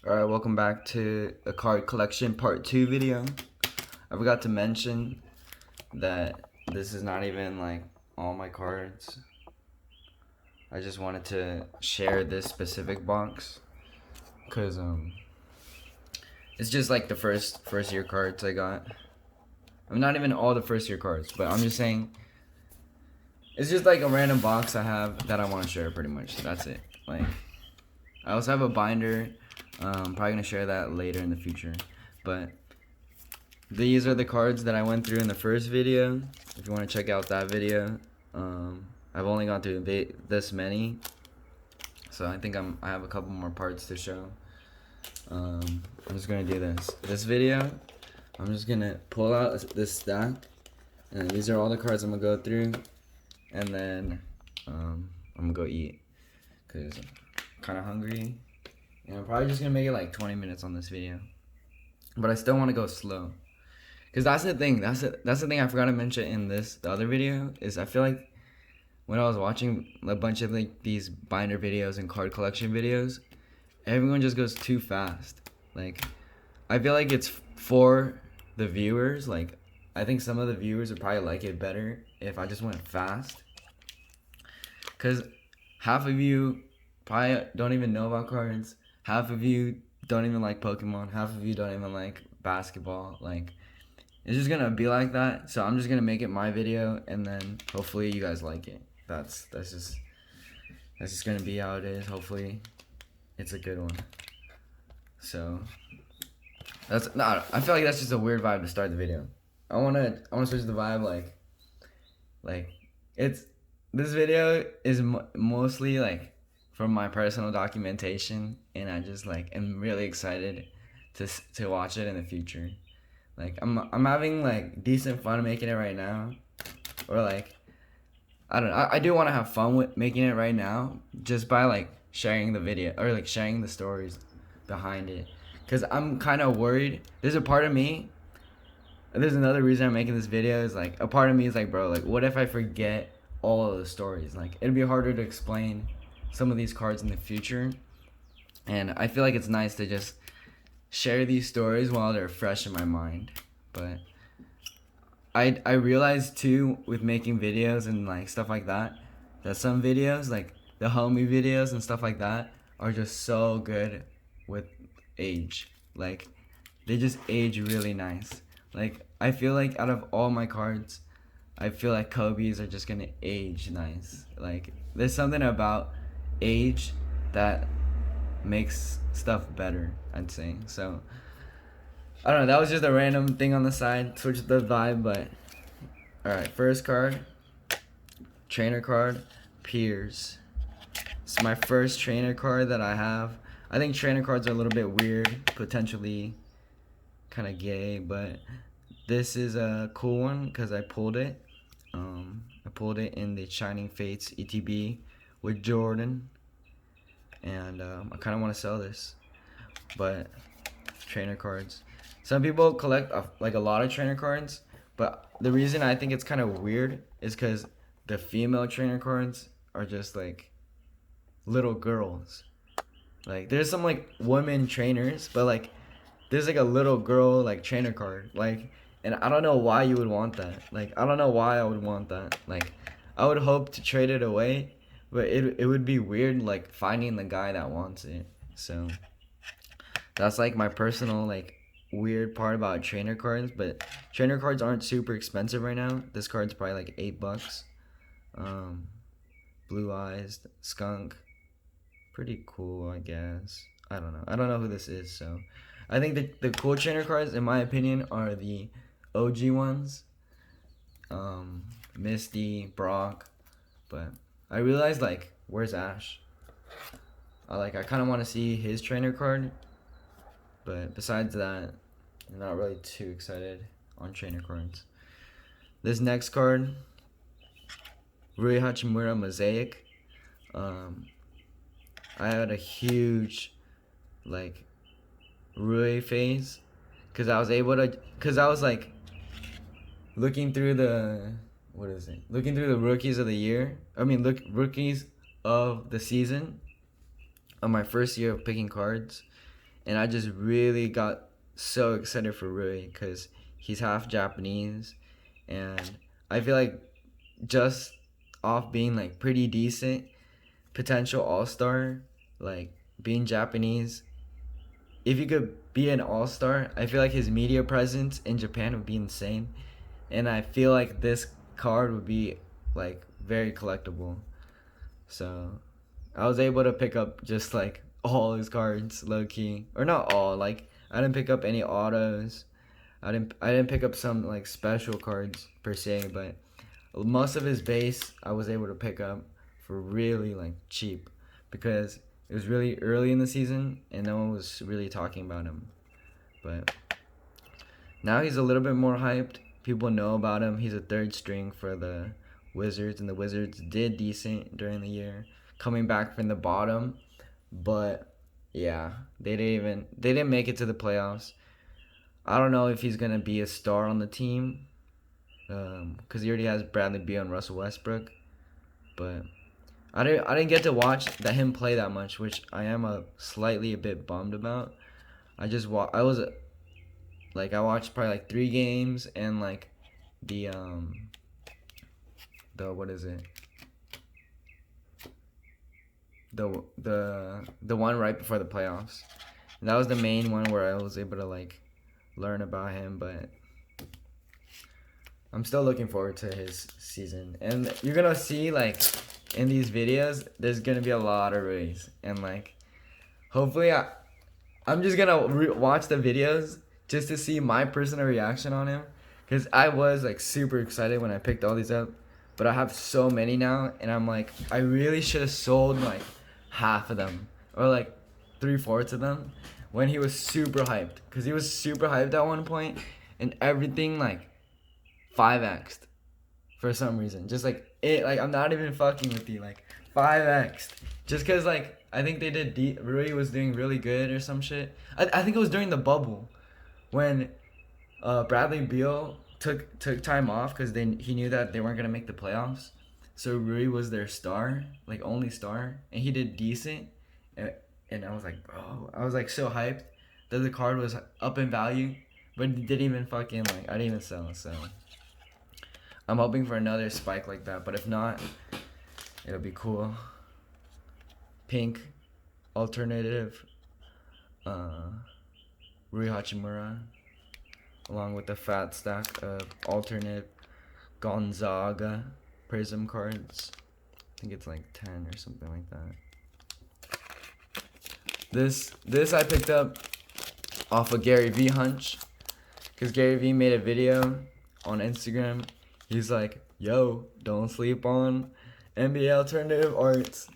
Alright, welcome back to a card collection part 2 video. I forgot to mention that this is not even like all my cards. I just wanted to share this specific box because it's just like the first year cards I got. I mean, not even all the first year cards, but I'm just saying it's just like a random box I have that I want to share pretty much. That's it. Like, I also have a binder. Probably gonna share that later in the future, but these are the cards that I went through in the first video. If you want to check out that video, I've only gone through this many, so I think I have a couple more parts to show. I'm just gonna do this video. I'm just gonna pull out this stack, and these are all the cards I'm gonna go through, and then I'm gonna go eat because I'm kind of hungry. And I'm probably just gonna make it like 20 minutes on this video, but I still want to go slow. Cause that's the thing. That's the thing I forgot to mention in the other video is I feel like when I was watching a bunch of like these binder videos and card collection videos, everyone just goes too fast. Like, I feel like it's for the viewers. Like, I think some of the viewers would probably like it better if I just went fast. Cause half of you probably don't even know about cards. Half of you don't even like Pokemon. Half of you don't even like basketball. Like, it's just gonna be like that. So I'm just gonna make it my video, and then hopefully you guys like it. That's just gonna be how it is. Hopefully, it's a good one. So that's not. I feel like that's just a weird vibe to start the video. I wanna switch the vibe like it's this video is mostly like from my personal documentation, and I just like am really excited to watch it in the future. Like I'm having like decent fun making it right now, or like I don't know. I do want to have fun with making it right now, just by like sharing the video or like sharing the stories behind it, cause I'm kind of worried. There's a part of me. There's another reason I'm making this video is like a part of me is like, bro, like what if I forget all of the stories? Like it'd be harder to explain some of these cards in the future, and I feel like it's nice to just share these stories while they're fresh in my mind. But I realized too with making videos and like stuff like that some videos like the homie videos and stuff like that are just so good with age. Like they just age really nice. Like I feel like out of all my cards, I feel like Kobe's are just gonna age nice. Like there's something about age that makes stuff better, I'd say. So I don't know, that was just a random thing on the side, switch the vibe, but alright, first card, trainer card, Piers. It's my first trainer card that I have. I think trainer cards are a little bit weird, potentially kind of gay, but this is a cool one because I pulled it. I pulled it in the Shining Fates ETB with Jordan, and I kind of want to sell this, but trainer cards. Some people collect like a lot of trainer cards, but the reason I think it's kind of weird is because the female trainer cards are just like little girls. Like there's some like women trainers, but like there's like a little girl like trainer card. Like, and I don't know why you would want that. Like I don't know why I would want that. Like I would hope to trade it away, but it would be weird like finding the guy that wants it. So that's like my personal like weird part about trainer cards, but trainer cards aren't super expensive right now. This card's probably like $8. Um, Blue Eyes Skunk, pretty cool, I guess. I don't know. I don't know who this is, so I think the cool trainer cards, in my opinion, are the OG ones. Misty, Brock, but I realized like where's Ash? I kind of want to see his trainer card, but besides that, I'm not really too excited on trainer cards. This next card, Rui Hachimura Mosaic. Um, I had a huge like Rui phase because I was like looking through the what is it? Looking through the rookies of the year. I mean, look rookies of the season of my first year of picking cards, and I just really got so excited for Rui because he's half Japanese, and I feel like just off being like pretty decent, potential all-star, like being Japanese, if you could be an all-star, I feel like his media presence in Japan would be insane, and I feel like this card would be like very collectible. So I was able to pick up just like all his cards, low key, or not all. Like I didn't pick up any autos. I didn't pick up some like special cards per se, but most of his base I was able to pick up for really like cheap because it was really early in the season and no one was really talking about him. But now he's a little bit more hyped. People know about him. He's a third string for the Wizards, and the Wizards did decent during the year, coming back from the bottom. But yeah, they didn't make it to the playoffs. I don't know if he's gonna be a star on the team, because he already has Bradley Beal and Russell Westbrook. But I didn't get to watch him play that much, which I am a bit bummed about. I watched probably like 3 games and like the what is it, the one right before the playoffs. And that was the main one where I was able to like learn about him, but I'm still looking forward to his season. And you're gonna see like in these videos, there's gonna be a lot of Ruiz, and like hopefully I'm just gonna watch the videos just to see my personal reaction on him, because I was like super excited when I picked all these up, but I have so many now, and I'm like, I really should have sold like half of them or like 3/4 of them when he was super hyped, because he was super hyped at one point, and everything like 5x'd for some reason. Just like it, like I'm not even fucking with you, like 5x'd. Just cause like I think they did. Rui was doing really good or some shit. I think it was during the bubble when Bradley Beal took time off because he knew that they weren't gonna make the playoffs. So Rui was their star, like only star, and he did decent. And I was like, bro, I was like so hyped that the card was up in value, but it didn't even fucking like I didn't even sell. So I'm hoping for another spike like that, but if not, it'll be cool. Pink, alternative, Rui Hachimura, along with the fat stack of alternate Gonzaga Prism cards. I think it's like 10 or something like that. This I picked up off of Gary V Hunch, because Gary V made a video on Instagram. He's like, yo, don't sleep on NBA alternative arts.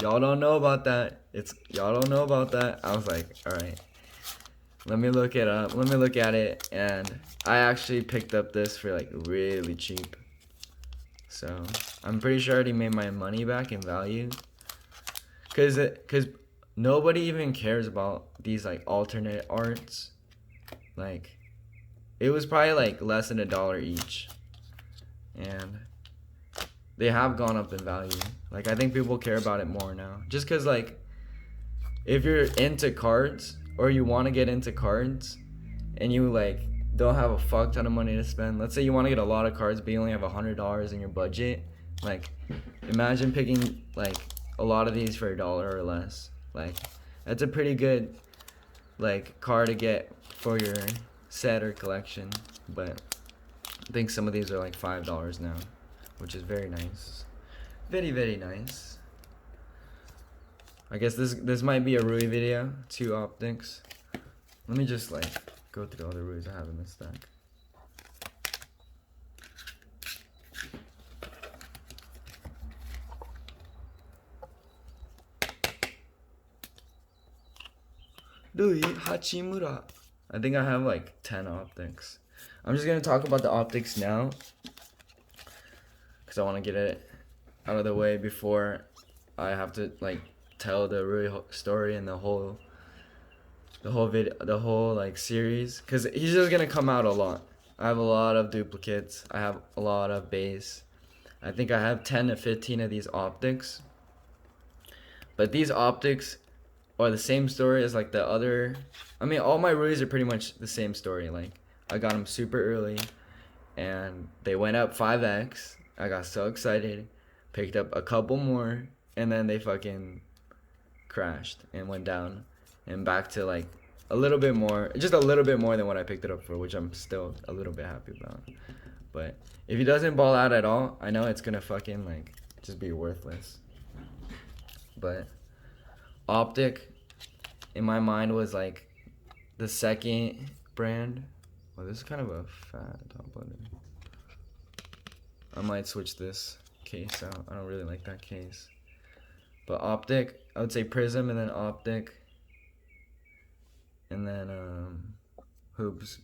Y'all don't know about that. Y'all don't know about that. I was like, all right, let me look it up. Let me look at it. And I actually picked up this for like really cheap. So I'm pretty sure I already made my money back in value. Cause nobody even cares about these like alternate arts. Like it was probably like less than $1 each. And they have gone up in value. Like I think people care about it more now. Just cause like if you're into cards or you want to get into cards and you like don't have a fuck ton of money to spend. Let's say you want to get a lot of cards but you only have $100 in your budget. Like imagine picking like a lot of these for $1 or less. Like that's a pretty good like card to get for your set or collection. But I think some of these are like $5 now, which is very nice. Very, very nice. I guess this might be a Rui video, 2 optics. Let me just like go through all the Ruis I have in this stack. Rui Hachimura. I think I have like 10 optics. I'm just gonna talk about the optics now, because I want to get it out of the way before I have to like tell the Rui story and the whole video, the whole like series, because he's just gonna come out a lot. I have a lot of duplicates. I have a lot of base. I think I have 10 to 15 of these optics. But these optics or the same story as like the other. I mean, all my rookies are pretty much the same story. Like I got them super early, and they went up 5x. I got so excited, picked up a couple more, and then they fucking crashed and went down, and back to like a little bit more, just a little bit more than what I picked it up for, which I'm still a little bit happy about. But if he doesn't ball out at all, I know it's gonna fucking like just be worthless. But Optic, in my mind, was like the second brand. Well, this is kind of a fat top button. I might switch this case out. I don't really like that case. But Optic, I would say Prism and then Optic. And then Hoops.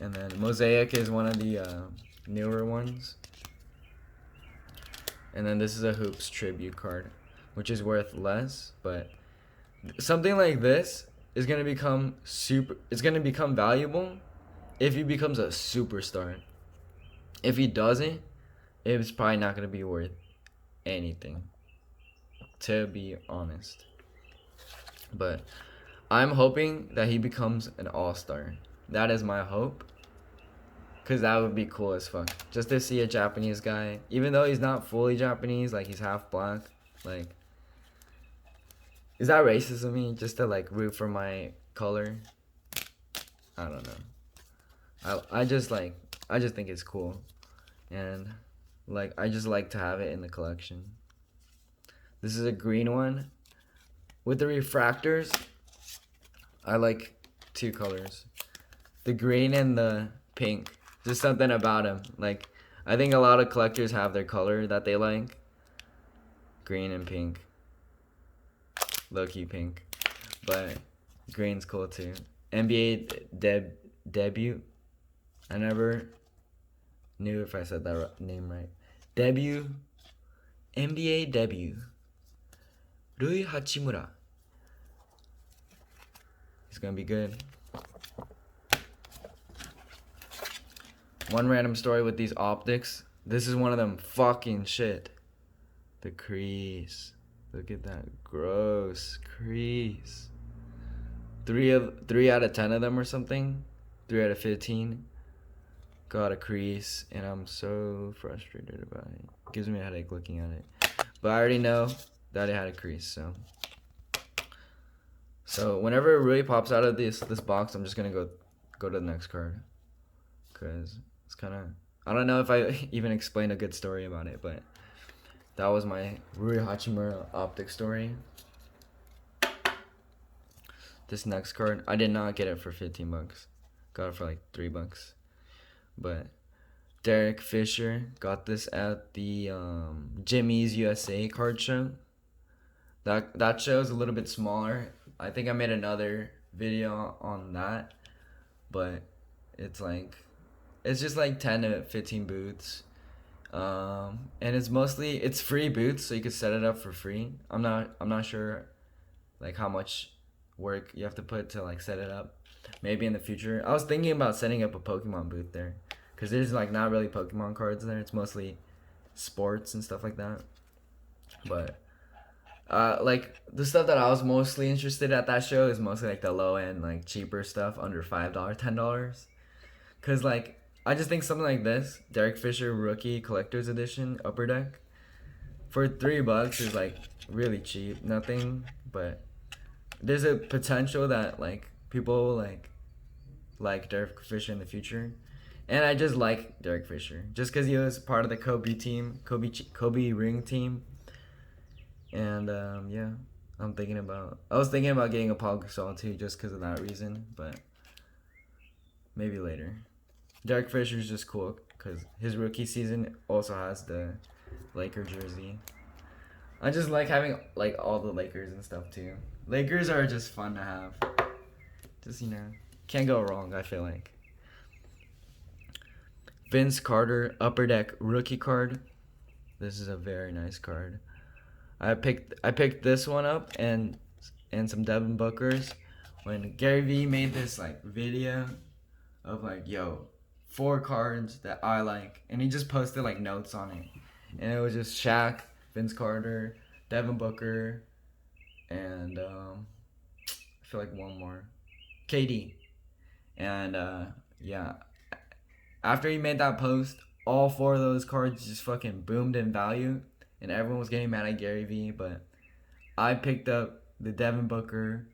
And then Mosaic is one of the newer ones. And then this is a Hoops tribute card, which is worth less, but something like this is gonna become it's gonna become valuable if he becomes a superstar. If he doesn't, it's probably not gonna be worth anything, to be honest. But I'm hoping that he becomes an all-star. That is my hope. Cause that would be cool as fuck. Just to see a Japanese guy, even though he's not fully Japanese, like he's half black. Like, is that racist of me? Just to like root for my color? I don't know. I just think it's cool, and like I just like to have it in the collection. This is a green one with the refractors. I like two colors, the green and the pink. Just something about him. Like, I think a lot of collectors have their color that they like. Green and pink. Low-key pink. But green's cool too. NBA debut. I never knew if I said that name right. Debut. NBA debut. Rui Hachimura. He's gonna be good. One random story with these optics. This is one of them fucking shit. The crease. Look at that gross crease. 3 out of 10 of them or something. 3 out of 15 got a crease, and I'm so frustrated about it. It gives me a headache looking at it. But I already know that it had a crease, so. So whenever it really pops out of this box, I'm just gonna go to the next card, cause it's kind of, I don't know if I even explained a good story about it, but that was my Rui Hachimura optic story. This next card, I did not get it for 15 bucks. Got it for like $3. But Derek Fisher got this at the Jimmy's USA card show. That show is a little bit smaller. I think I made another video on that, but it's just like 10 to 15 booths, and it's free booths, so you can set it up for free. I'm not sure like how much work you have to put to like set it up. Maybe in the future. I was thinking about setting up a Pokemon booth there, because there's like not really Pokemon cards there. It's mostly sports and stuff like that. But like the stuff that I was mostly interested at that show is mostly like the low end, like cheaper stuff under $5, $10. Cause like I just think something like this, Derek Fisher Rookie Collector's Edition Upper Deck, for $3 is like really cheap. Nothing, but there's a potential that like people will like Derek Fisher in the future. And I just like Derek Fisher just because he was part of the Kobe ring team. And yeah, I was thinking about getting a Paul Gasol too, just because of that reason, but maybe later. Derek Fisher's just cool because his rookie season also has the Laker jersey. I just like having like all the Lakers and stuff too. Lakers are just fun to have. Just, can't go wrong, I feel like. Vince Carter Upper Deck rookie card. This is a very nice card. I picked this one up and some Devin Bookers when Gary Vee made this like video of like, yo, 4 cards that I like, and he just posted like notes on it, and it was just Shaq, Vince Carter, Devin Booker, and I feel like one more, KD, and yeah. After he made that post, all four of those cards just fucking boomed in value, and everyone was getting mad at Gary Vee. But I picked up the Devin Booker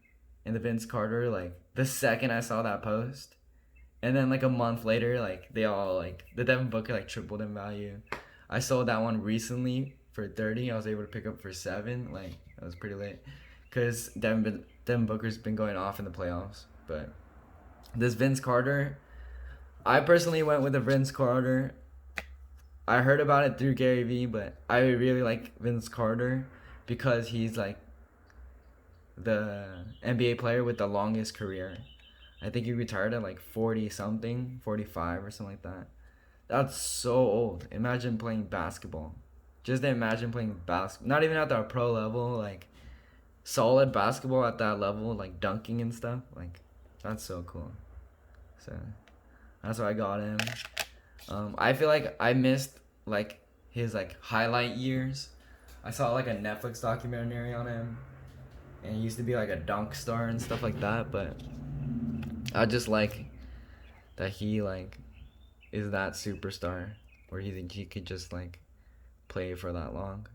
and the Vince Carter like the second I saw that post, and then like a month later, like they all like the Devin Booker like tripled in value. I sold that one recently for 30. I was able to pick up for 7. Like that was pretty late, cause Devin Booker's been going off in the playoffs. But this Vince Carter, I personally went with the Vince Carter. I heard about it through Gary Vee, but I really like Vince Carter because he's like the NBA player with the longest career. I think he retired at like 40 something, 45 or something like that. That's so old. Imagine playing basketball. Just imagine playing basketball. Not even at the pro level, like solid basketball at that level, like dunking and stuff. Like, that's so cool. So, that's why I got him. I feel like I missed like his like highlight years. I saw like a Netflix documentary on him, and he used to be like a dunk star and stuff like that. But I just like that he like is that superstar where he could just like play for that long.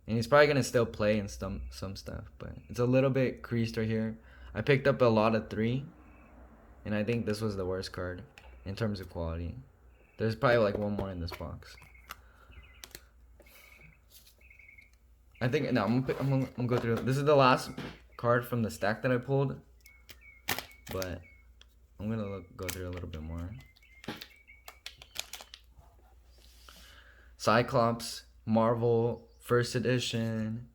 And he's probably gonna still play in some stuff, but it's a little bit creased right here. I picked up a lot of 3, and I think this was the worst card in terms of quality. There's probably like one more in this box. I think no, I'm gonna go through. This is the last card from the stack that I pulled, but I'm gonna go through a little bit more. Cyclops, Marvel First Edition,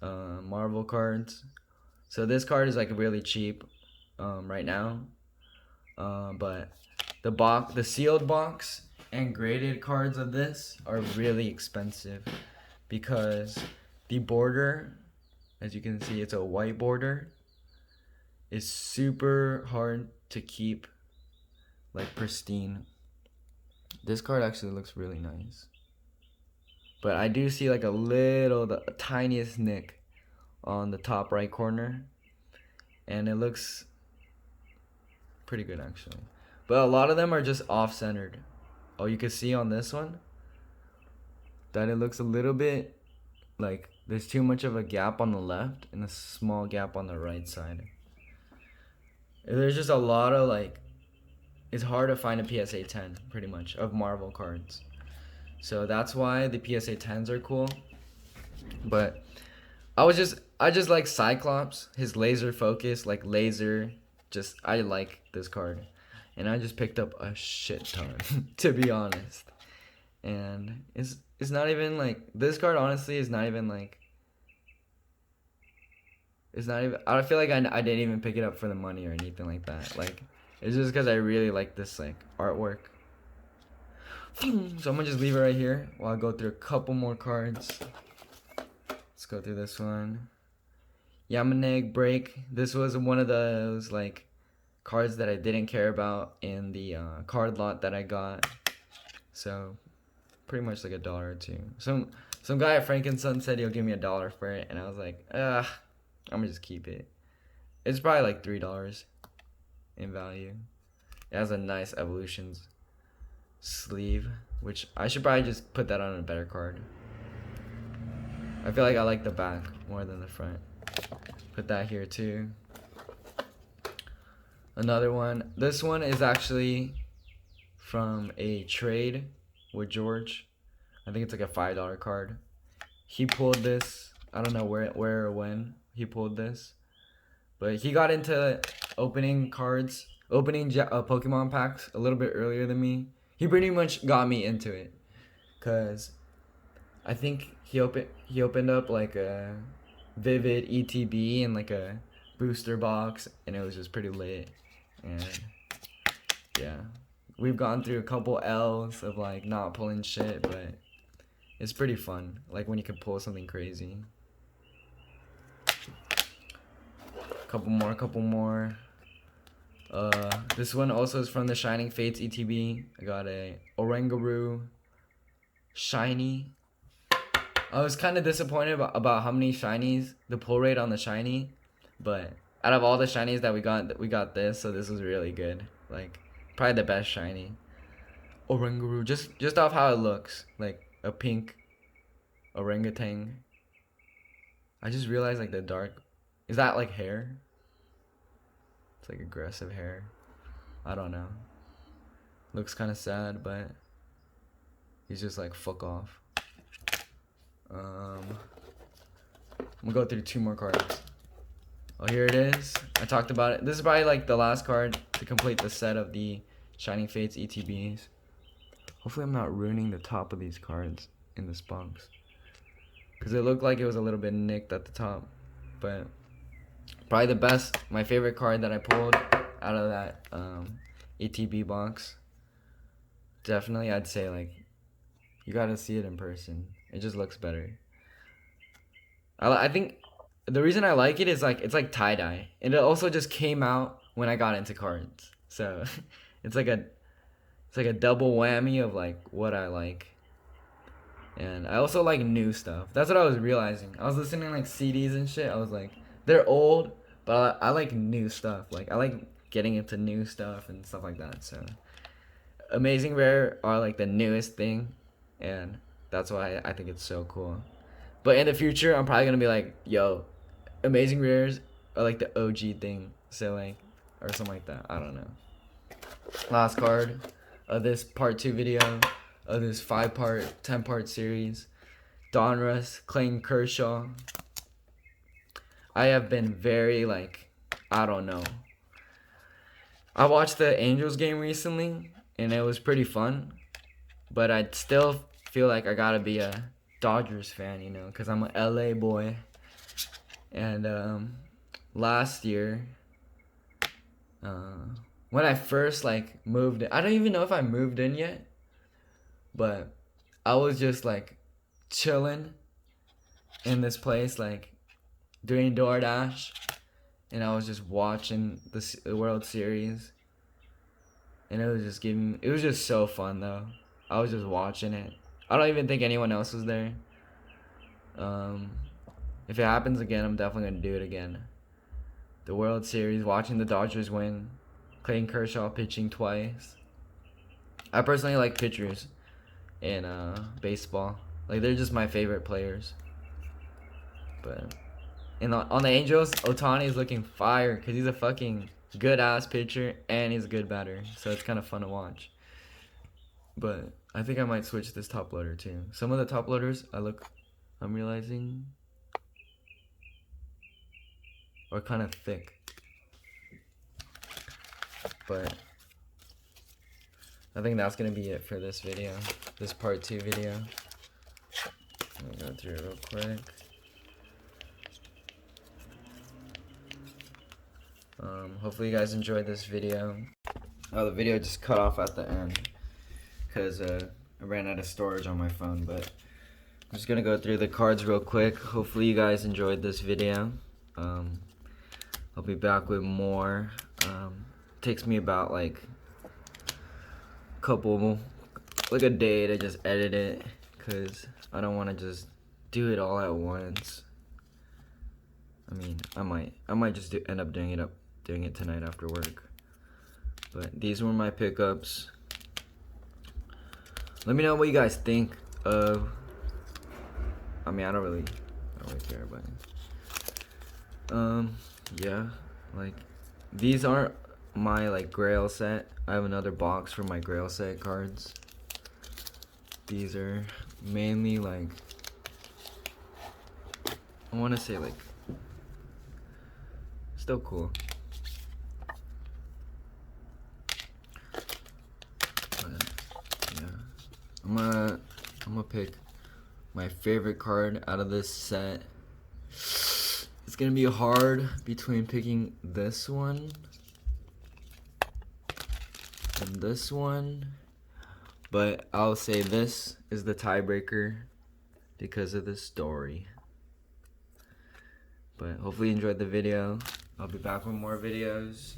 Marvel cards. So this card is like really cheap, right now. But the sealed box and graded cards of this are really expensive because the border, as you can see, it's a white border, is super hard to keep like pristine. This card actually looks really nice, but I do see like the tiniest nick on the top right corner, and it looks pretty good actually. But a lot of them are just off-centered. Oh, you can see on this one that it looks a little bit like there's too much of a gap on the left and a small gap on the right side. There's just a lot of like, it's hard to find a PSA 10 pretty much of Marvel cards. So that's why the PSA 10s are cool. But I just like Cyclops, his laser focus, like laser, I like this card. And I just picked up a shit ton, to be honest. And it's not even like, this card honestly is not even like, I feel like I didn't even pick it up for the money or anything like that. Like, it's just because I really like this like artwork. So I'm gonna just leave it right here while I go through a couple more cards. Let's go through this one. Yamaneg Break. This was one of those like cards that I didn't care about in the card lot that I got. So pretty much like $1 or $2. Some guy at Frankenson said he'll give me $1 for it, and I was like, I'm gonna just keep it. It's probably like $3 in value. It has a nice Evolutions sleeve, which I should probably just put that on a better card. I feel like I like the back more than the front. Put that here too. Another one. This one is actually from a trade with George. I think it's like a $5 card. He pulled this. I don't know where or when he pulled this, but he got into opening Pokemon packs a little bit earlier than me. He pretty much got me into it, cause I think he opened up like a Vivid ETB and like a booster box, and it was just pretty lit. And yeah, we've gone through a couple L's of like not pulling shit, but it's pretty fun. Like when you can pull something crazy. Couple more. This one also is from the Shining Fates ETB. I got a Oranguru Shiny. I was kind of disappointed about how many shinies, the pull rate on the shiny, but out of all the shinies that we got this, so this was really good. Like, probably the best shiny. Oranguru, just off how it looks, like a pink orangutan. I just realized like the dark, is that like hair? It's like aggressive hair. I don't know. Looks kind of sad, but he's just like fuck off. I'm gonna go through 2 more cards. Oh, here it is. I talked about it. This is probably like the last card to complete the set of the Shining Fates ETBs. Hopefully I'm not ruining the top of these cards in this box, because it looked like it was a little bit nicked at the top. But probably the best, my favorite card that I pulled out of that ETB box. Definitely, I'd say like, you gotta see it in person. It just looks better. I think the reason I like it is like it's like tie-dye, and it also just came out when I got into cards, so it's like a double whammy of like what I like. And I also like new stuff. That's what I was realizing. I was listening to like CDs and shit. I was like, they're old, but I like new stuff. Like I like getting into new stuff and stuff like that. So Amazing Rare are like the newest thing, and that's why I think it's so cool. But in the future, I'm probably gonna be like, yo, Amazing Rares are like the OG thing. So like, or something like that. I don't know. Last card of this part 2 video of this 5-part, 10-part series. Donruss, Clayton Kershaw. I have been very like, I don't know. I watched the Angels game recently, and it was pretty fun. But I still feel like I gotta be a Dodgers fan, you know, because I'm a LA boy. And last year, when I first like moved in, I don't even know if I moved in yet, but I was just like chilling in this place, like doing DoorDash, and I was just watching the World Series, and it was just so fun though. I was just watching it. I don't even think anyone else was there. If it happens again, I'm definitely gonna do it again. The World Series, watching the Dodgers win, Clayton Kershaw pitching twice. I personally like pitchers in baseball. Like, they're just my favorite players. But on the Angels, Ohtani is looking fire because he's a fucking good ass pitcher and he's a good batter. So it's kind of fun to watch. But I think I might switch this top loader too. Some of the top loaders I'm realizing, are kind of thick. But I think that's gonna be it for this video, this part 2 video. I'll go through it real quick. Hopefully you guys enjoyed this video. Oh, the video just cut off at the end because I ran out of storage on my phone, but I'm just gonna go through the cards real quick. Hopefully you guys enjoyed this video. I'll be back with more. Takes me about like a day to just edit it, because I don't want to just do it all at once. I mean, I might just end up doing it tonight after work. But these were my pickups. Let me know what you guys think of. I mean, I don't really care, but yeah, like these aren't my like Grail set. I have another box for my Grail set cards. These are mainly like, I want to say like, still cool. But yeah, I'm gonna pick my favorite card out of this set. It's gonna be hard between picking this one and this one, but I'll say this is the tiebreaker because of the story. But hopefully you enjoyed the video. I'll be back with more videos.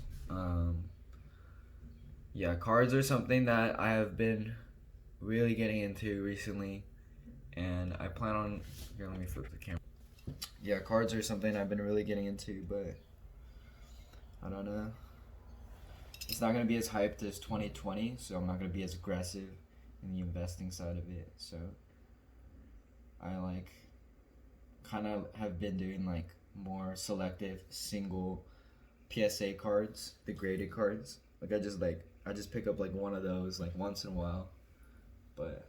Yeah, cards are something that I have been really getting into recently, and I plan on, here, let me flip the camera. Yeah, cards are something I've been really getting into, but I don't know. It's not going to be as hyped as 2020, so I'm not going to be as aggressive in the investing side of it. So I like kind of have been doing like more selective single PSA cards, the graded cards. Like I just pick up like one of those like once in a while. But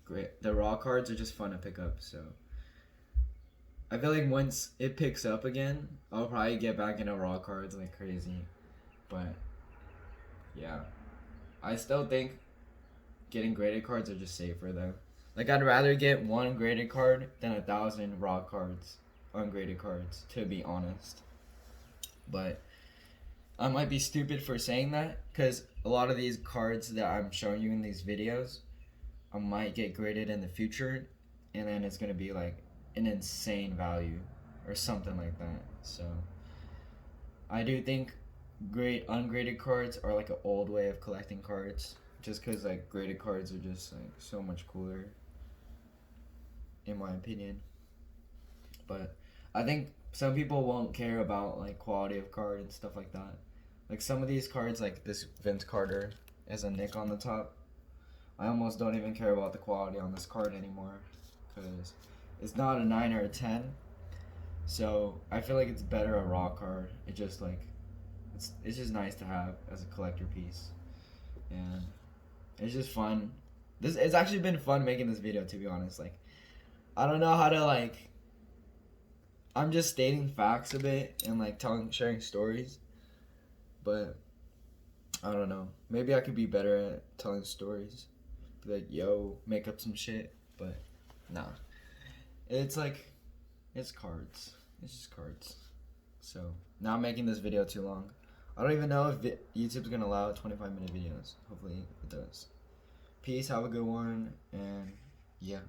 great, the raw cards are just fun to pick up, so I feel like once it picks up again, I'll probably get back into raw cards like crazy. But yeah, I still think getting graded cards are just safer though. Like I'd rather get one graded card than 1,000 raw cards, ungraded cards, to be honest. But I might be stupid for saying that, because a lot of these cards that I'm showing you in these videos, I might get graded in the future, and then it's gonna be like an insane value or something like that. So I do think great ungraded cards are like an old way of collecting cards, just because like graded cards are just like so much cooler in my opinion. But I think some people won't care about like quality of card and stuff like that. Like some of these cards, like this Vince Carter has a nick on the top, I almost don't even care about the quality on this card anymore, because it's not a 9 or a 10. So I feel like it's better a raw card. It just like it's just nice to have as a collector piece, and it's just fun. It's actually been fun making this video, to be honest. Like I don't know how to like. I'm just stating facts a bit and like sharing stories, but I don't know. Maybe I could be better at telling stories. Be like, yo, make up some shit, but nah. It's like, it's cards. It's just cards. So now I'm making this video too long. I don't even know if YouTube's gonna allow 25-minute videos. Hopefully it does. Peace. Have a good one, and yeah.